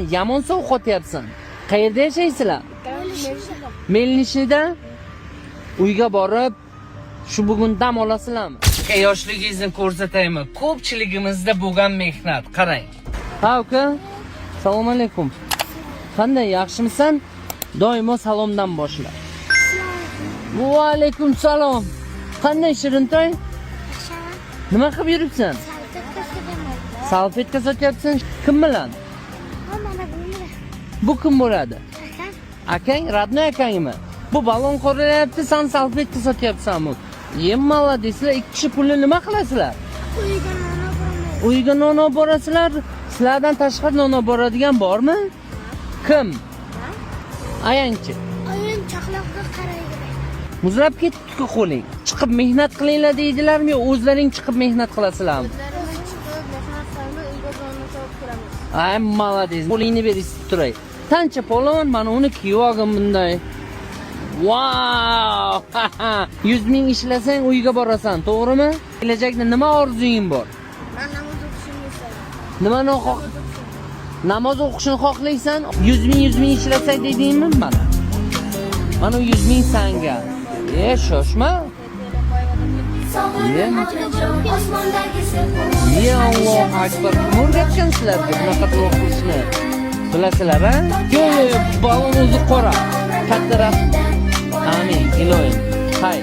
Yomon sovqotyapsan. Qayerda yashaysizlar? Melnishida. Uyga borib, shu bugun dam olasizlarmi? Yoshligingizni ko'rsataymi? Ko'pchiligimizda bo'lgan mehnat, qarang. Ha, uka. Assalomu alaykum. Qanday, yaxshimisan? Doimo salomdan boshla. Va alaykum salom. Qanday Shirintoy? Nima qilib yuribsan? Salfetka sotyapsan. Kim bilan? Bu kim bo'ladi? Akang, radnoy akangmi? Bu balon qo'rayapti, sen salfetka sotyapsanmi? Molodeslar, ikki kishi pulni nima qilasizlar? Uyga non olib borasizlar. Sizlardan tashqari non olib boradigan bormi? Kim? Ayangchi. Oyim chaqloqqa qaraydi. Muzlab ketdi-ku qo'ling. Chiqib mehnat qilinglar deydilarmi, o'zlaring chiqib mehnat qilasizlarmi? Ay, молодец. Qo'lingni berishib turay. Tancha polvon, mana uni kiyib olgin bunday. Wow! 100 ming ishlasang uyga borasan, to'g'rimi? Kelajakda nima orzuying bor? Men namoz o'qishni istadim. Nimani namoz o'qishni xohlaysan? 100 ming ishlasak dedingmi mana? Mana 100 ming sanga. Shoshma. Ya Alloh akbar. O'rgatgan sizlarga bunaqa duo qilishni. Bilasizlar, ha? Yo'q, balon o'zi qora. Kattaroq. Amin. Ilohim.